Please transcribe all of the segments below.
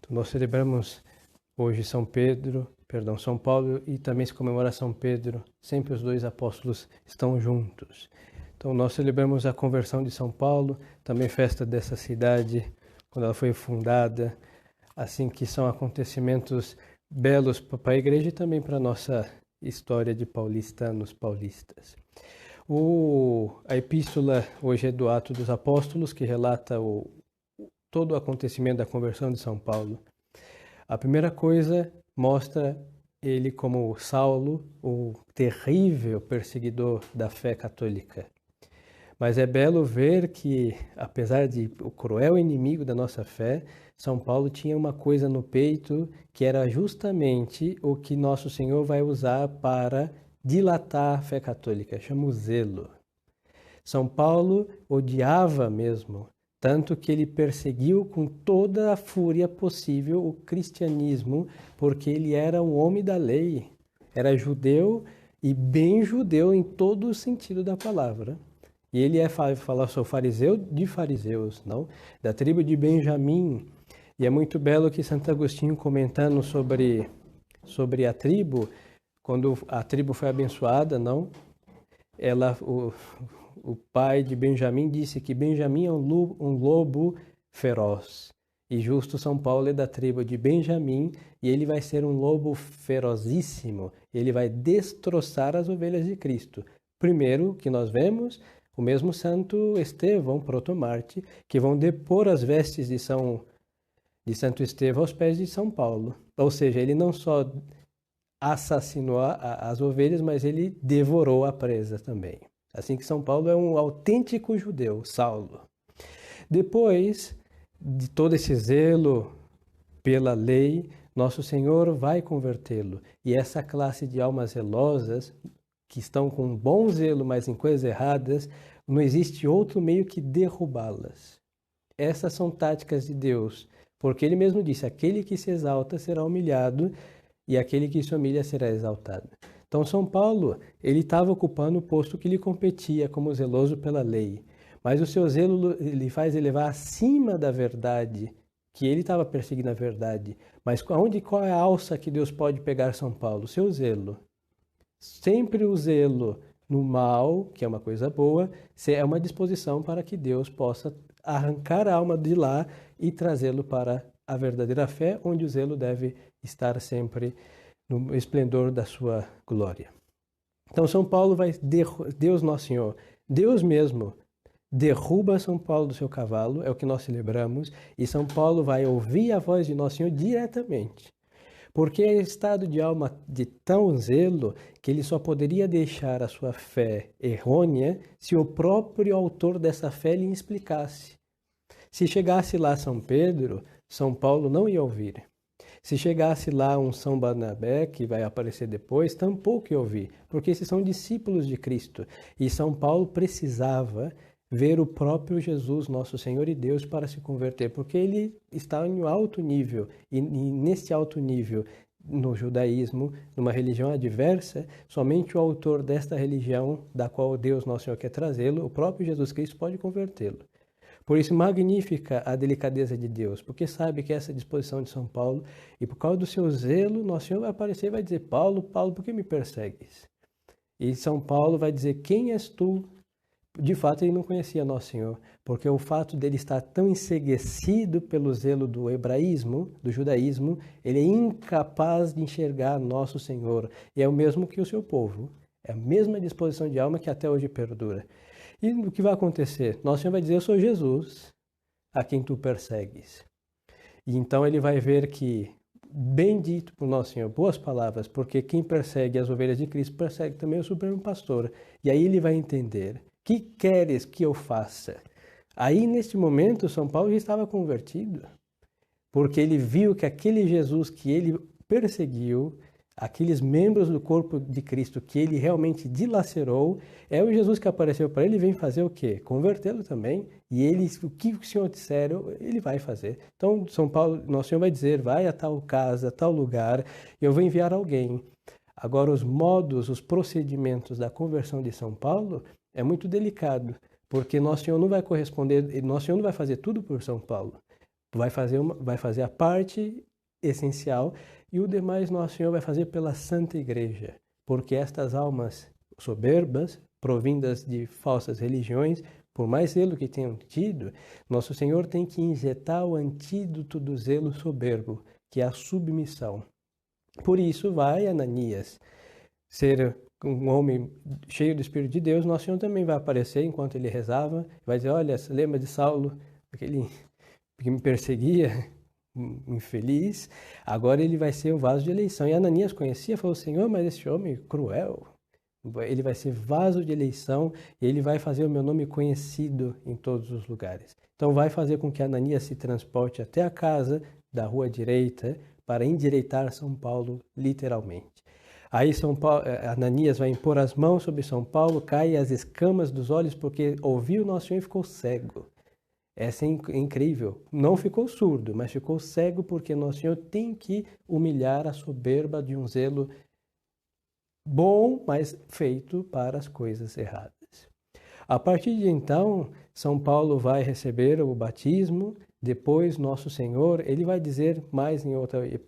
Nós celebramos hoje São Paulo e também se comemora São Pedro. Sempre os dois apóstolos estão juntos. Então nós celebramos a conversão de São Paulo, também festa dessa cidade, quando ela foi fundada, assim que são acontecimentos belos para a igreja e também para a nossa história de paulistas. A epístola hoje é do Atos dos Apóstolos, que relata todo o acontecimento da conversão de São Paulo. A primeira coisa mostra ele como Saulo, o terrível perseguidor da fé católica. Mas é belo ver que, apesar de o cruel inimigo da nossa fé, São Paulo tinha uma coisa no peito que era justamente o que Nosso Senhor vai usar para dilatar a fé católica, chama o zelo. São Paulo odiava mesmo, tanto que ele perseguiu com toda a fúria possível o cristianismo, porque ele era um homem da lei, era judeu e bem judeu em todo o sentido da palavra. E ele sou fariseu de fariseus, não? Da tribo de Benjamim. E é muito belo que Santo Agostinho, comentando sobre a tribo, quando a tribo foi abençoada, não? O pai de Benjamim disse que Benjamim é um lobo feroz. E justo São Paulo é da tribo de Benjamim e ele vai ser um lobo ferozíssimo. Ele vai destroçar as ovelhas de Cristo. Primeiro que nós vemos o mesmo Santo Estevão, protomarte, que vão depor as vestes de Santo Estevão aos pés de São Paulo. Ou seja, ele não só assassinou as ovelhas, mas ele devorou a presa também. Assim que São Paulo é um autêntico judeu, Saulo. Depois de todo esse zelo pela lei, Nosso Senhor vai convertê-lo. E essa classe de almas zelosas, que estão com bom zelo, mas em coisas erradas, não existe outro meio que derrubá-las. Essas são táticas de Deus, porque Ele mesmo disse, aquele que se exalta será humilhado e aquele que se humilha será exaltado. Então São Paulo, ele estava ocupando o posto que lhe competia como zeloso pela lei, mas o seu zelo ele faz elevar acima da verdade, que ele estava perseguindo a verdade. Mas qual é a alça que Deus pode pegar São Paulo? O seu zelo. Sempre o zelo no mal, que é uma coisa boa, é uma disposição para que Deus possa arrancar a alma de lá e trazê-lo para a verdadeira fé, onde o zelo deve estar sempre no esplendor da sua glória. Então São Paulo Deus Nosso Senhor, Deus mesmo, derruba São Paulo do seu cavalo, é o que nós celebramos, e São Paulo vai ouvir a voz de Nosso Senhor diretamente. Porque é estado de alma de tão zelo que ele só poderia deixar a sua fé errônea se o próprio autor dessa fé lhe explicasse. Se chegasse lá São Pedro, São Paulo não ia ouvir. Se chegasse lá um São Barnabé, que vai aparecer depois, tampouco ia ouvir, porque esses são discípulos de Cristo. E São Paulo precisava ver o próprio Jesus, nosso Senhor e Deus, para se converter, porque ele está em alto nível, e nesse alto nível, no judaísmo, numa religião adversa, somente o autor desta religião, da qual Deus, nosso Senhor, quer trazê-lo, o próprio Jesus Cristo pode convertê-lo. Por isso, magnífica a delicadeza de Deus, porque sabe que essa disposição de São Paulo, e por causa do seu zelo, nosso Senhor vai aparecer e vai dizer, Paulo, Paulo, por que me persegues? E São Paulo vai dizer, quem és tu? De fato, ele não conhecia Nosso Senhor, porque o fato dele estar tão enceguecido pelo zelo do hebraísmo, do judaísmo, ele é incapaz de enxergar Nosso Senhor. E é o mesmo que o seu povo. É a mesma disposição de alma que até hoje perdura. E o que vai acontecer? Nosso Senhor vai dizer, eu sou Jesus, a quem tu persegues. E então ele vai ver que, bendito por Nosso Senhor, boas palavras, porque quem persegue as ovelhas de Cristo persegue também o Supremo Pastor. E aí ele vai entender. Que queres que eu faça? Aí, neste momento, São Paulo já estava convertido, porque ele viu que aquele Jesus que ele perseguiu, aqueles membros do corpo de Cristo que ele realmente dilacerou, é o Jesus que apareceu para ele e vem fazer o quê? Convertê-lo também. E ele, o que o Senhor disser, ele vai fazer. Então, São Paulo, Nosso Senhor vai dizer, vai a tal casa, a tal lugar, eu vou enviar alguém. Agora, os modos, os procedimentos da conversão de São Paulo é muito delicado, porque Nosso Senhor não vai corresponder, Nosso Senhor não vai fazer tudo por São Paulo. vai fazer a parte essencial e o demais Nosso Senhor vai fazer pela Santa Igreja, porque estas almas soberbas, provindas de falsas religiões, por mais zelo que tenham tido, Nosso Senhor tem que injetar o antídoto do zelo soberbo, que é a submissão. Por isso vai Ananias ser um homem cheio do Espírito de Deus. Nosso Senhor também vai aparecer enquanto ele rezava, vai dizer, olha, lembra de Saulo, aquele que me perseguia, infeliz, agora ele vai ser o vaso de eleição. E Ananias conhecia, falou, Senhor, mas esse homem cruel, ele vai ser vaso de eleição e ele vai fazer o meu nome conhecido em todos os lugares. Então vai fazer com que Ananias se transporte até a casa da rua direita para endireitar São Paulo literalmente. Aí Ananias vai impor as mãos sobre São Paulo, cai as escamas dos olhos porque ouviu Nosso Senhor e ficou cego. Essa é incrível. Não ficou surdo, mas ficou cego porque Nosso Senhor tem que humilhar a soberba de um zelo bom, mas feito para as coisas erradas. A partir de então, São Paulo vai receber o batismo. Depois, Nosso Senhor, ele vai dizer mais em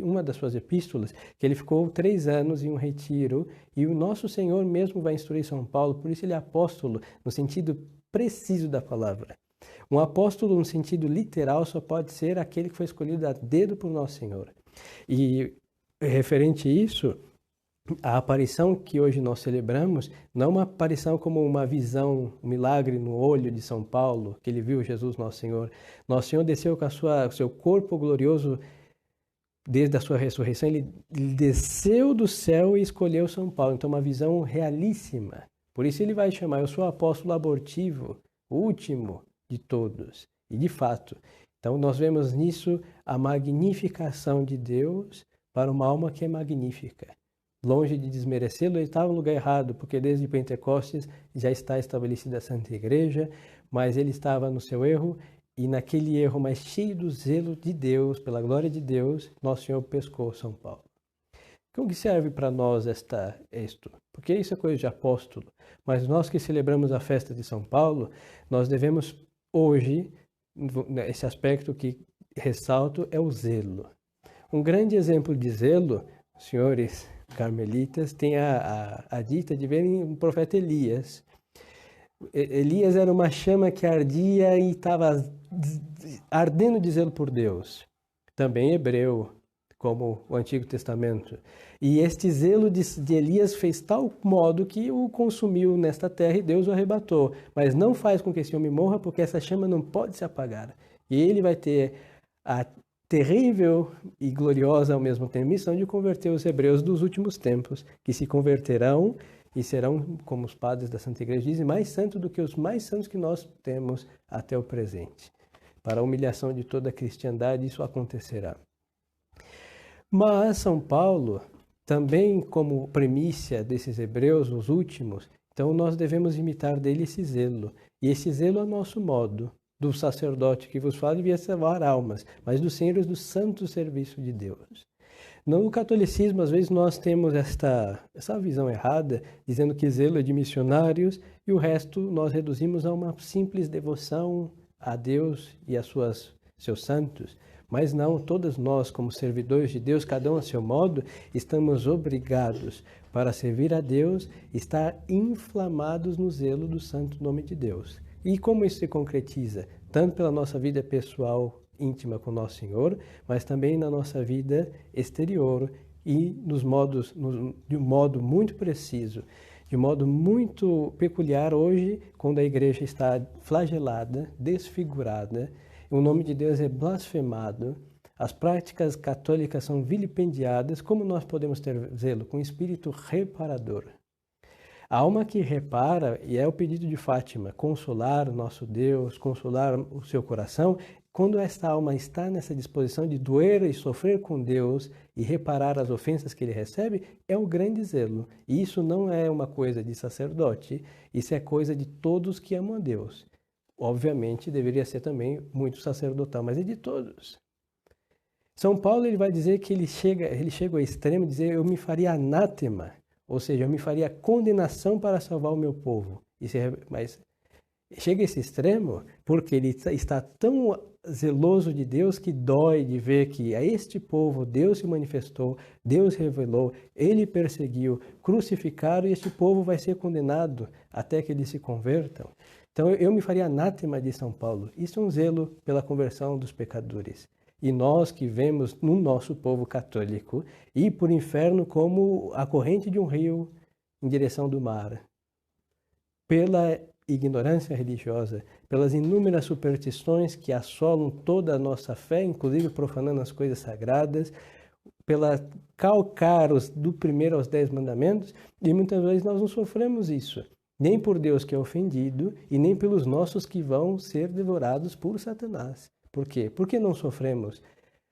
uma das suas epístolas, que ele ficou 3 anos em um retiro, e o Nosso Senhor mesmo vai instruir São Paulo, por isso ele é apóstolo, no sentido preciso da palavra. Um apóstolo, no sentido literal, só pode ser aquele que foi escolhido a dedo por Nosso Senhor. E, referente a isso, a aparição que hoje nós celebramos não é uma aparição como uma visão, um milagre no olho de São Paulo, que ele viu Jesus, Nosso Senhor. Nosso Senhor desceu com o seu corpo glorioso, desde a sua ressurreição, ele desceu do céu e escolheu São Paulo. Então, uma visão realíssima. Por isso ele vai chamar, eu sou o apóstolo abortivo, o último de todos. E de fato, então nós vemos nisso a magnificação de Deus para uma alma que é magnífica. Longe de desmerecê-lo, ele estava no lugar errado, porque desde Pentecostes já está estabelecida a Santa Igreja, mas ele estava no seu erro, e naquele erro, mas cheio do zelo de Deus, pela glória de Deus, Nosso Senhor pescou São Paulo. Como que serve para nós isto? Porque isso é coisa de apóstolo, mas nós que celebramos a festa de São Paulo, nós devemos hoje, esse aspecto que ressalto é o zelo. Um grande exemplo de zelo, senhores carmelitas, tem a dita de verem o profeta Elias. Elias era uma chama que ardia e estava ardendo de zelo por Deus. Também hebreu, como o Antigo Testamento. E este zelo de Elias fez tal modo que o consumiu nesta terra e Deus o arrebatou. Mas não faz com que esse homem morra, porque essa chama não pode se apagar. E ele vai ter a terrível e gloriosa ao mesmo tempo missão de converter os hebreus dos últimos tempos, que se converterão e serão, como os padres da Santa Igreja dizem, mais santos do que os mais santos que nós temos até o presente. Para a humilhação de toda a cristandade, isso acontecerá. Mas São Paulo, também como primícia desses hebreus, os últimos, então nós devemos imitar dele esse zelo. E esse zelo a nosso modo, do sacerdote que vos fala, devia salvar almas, mas dos senhores do santo serviço de Deus. No catolicismo, às vezes, nós temos essa visão errada, dizendo que zelo é de missionários e o resto nós reduzimos a uma simples devoção a Deus e a seus santos. Mas não, todos nós, como servidores de Deus, cada um a seu modo, estamos obrigados para servir a Deus, estar inflamados no zelo do santo nome de Deus. E como isso se concretiza? Tanto pela nossa vida pessoal íntima com Nosso Senhor, mas também na nossa vida exterior e de um modo muito preciso, de um modo muito peculiar hoje, quando a igreja está flagelada, desfigurada, o nome de Deus é blasfemado, as práticas católicas são vilipendiadas, como nós podemos ter zelo? Com espírito reparador. A alma que repara, e é o pedido de Fátima, consolar o nosso Deus, consolar o seu coração, quando esta alma está nessa disposição de doer e sofrer com Deus e reparar as ofensas que ele recebe, é o grande zelo. E isso não é uma coisa de sacerdote, isso é coisa de todos que amam a Deus. Obviamente, deveria ser também muito sacerdotal, mas é de todos. São Paulo ele vai dizer que ele chega ao extremo de dizer, eu me faria anátema, ou seja, eu me faria condenação para salvar o meu povo. Mas chega a esse extremo porque ele está tão zeloso de Deus que dói de ver que a este povo Deus se manifestou, Deus revelou, ele perseguiu, crucificaram e este povo vai ser condenado até que eles se convertam. Então eu me faria anátema de São Paulo. Isso é um zelo pela conversão dos pecadores. E nós que vemos no nosso povo católico ir por inferno como a corrente de um rio em direção do mar, pela ignorância religiosa, pelas inúmeras superstições que assolam toda a nossa fé, inclusive profanando as coisas sagradas, pela calcar do primeiro aos 10 mandamentos, e muitas vezes nós não sofremos isso, nem por Deus que é ofendido, e nem pelos nossos que vão ser devorados por Satanás. Por quê? Porque não sofremos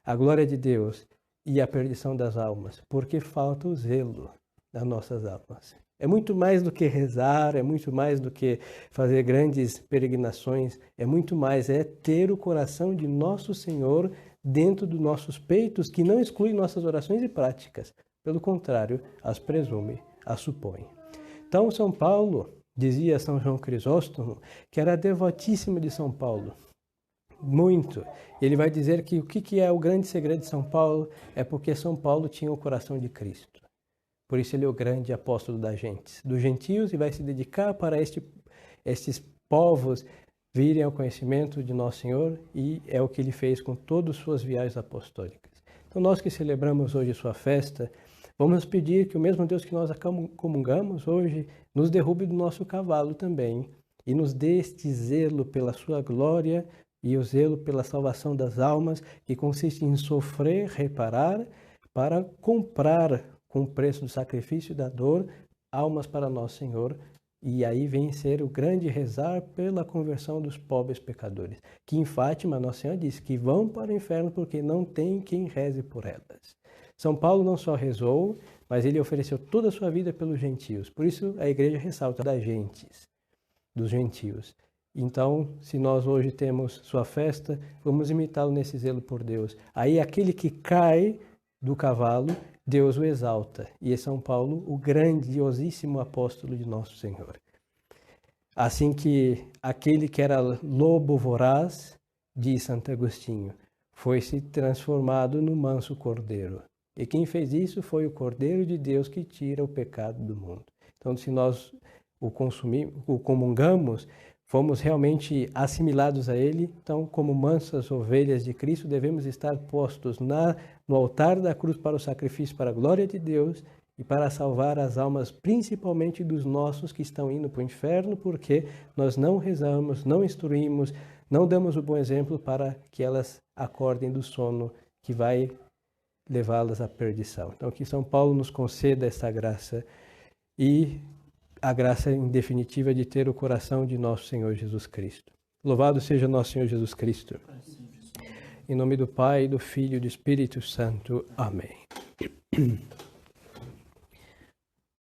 a glória de Deus e a perdição das almas? Porque falta o zelo das nossas almas. É muito mais do que rezar, é muito mais do que fazer grandes peregrinações, é muito mais, é ter o coração de nosso Senhor dentro dos nossos peitos, que não exclui nossas orações e práticas. Pelo contrário, as presume, as supõe. Então, São Paulo, dizia São João Crisóstomo, que era devotíssimo de São Paulo. Muito. Ele vai dizer que o que é o grande segredo de São Paulo é porque São Paulo tinha o coração de Cristo. Por isso ele é o grande apóstolo dos gentios, e vai se dedicar para estes povos virem ao conhecimento de Nosso Senhor, e é o que ele fez com todas as suas viagens apostólicas. Então nós que celebramos hoje sua festa, vamos pedir que o mesmo Deus que nós comungamos hoje nos derrube do nosso cavalo também e nos dê este zelo pela sua glória e o zelo pela salvação das almas, que consiste em sofrer, reparar, para comprar com o preço do sacrifício e da dor almas para Nosso Senhor. E aí vem ser o grande rezar pela conversão dos pobres pecadores, que em Fátima Nossa Senhora disse que vão para o inferno porque não tem quem reze por elas. São Paulo não só rezou, mas ele ofereceu toda a sua vida pelos gentios. Por isso a igreja ressalta das gentes, dos gentios. Então, se nós hoje temos sua festa, vamos imitá-lo nesse zelo por Deus. Aí aquele que cai do cavalo, Deus o exalta. E é São Paulo, o grandiosíssimo apóstolo de Nosso Senhor. Assim que aquele que era lobo voraz, diz Santo Agostinho, foi se transformado no manso cordeiro. E quem fez isso foi o Cordeiro de Deus que tira o pecado do mundo. Então, se nós o comungamos, fomos realmente assimilados a Ele. Então, como mansas ovelhas de Cristo, devemos estar postos no altar da cruz para o sacrifício, para a glória de Deus e para salvar as almas, principalmente dos nossos que estão indo para o inferno, porque nós não rezamos, não instruímos, não damos o bom exemplo para que elas acordem do sono que vai levá-las à perdição. Então, que São Paulo nos conceda essa graça e a graça em definitiva de ter o coração de nosso Senhor Jesus Cristo. Louvado seja nosso Senhor Jesus Cristo. Em nome do Pai, do Filho e do Espírito Santo. Amém.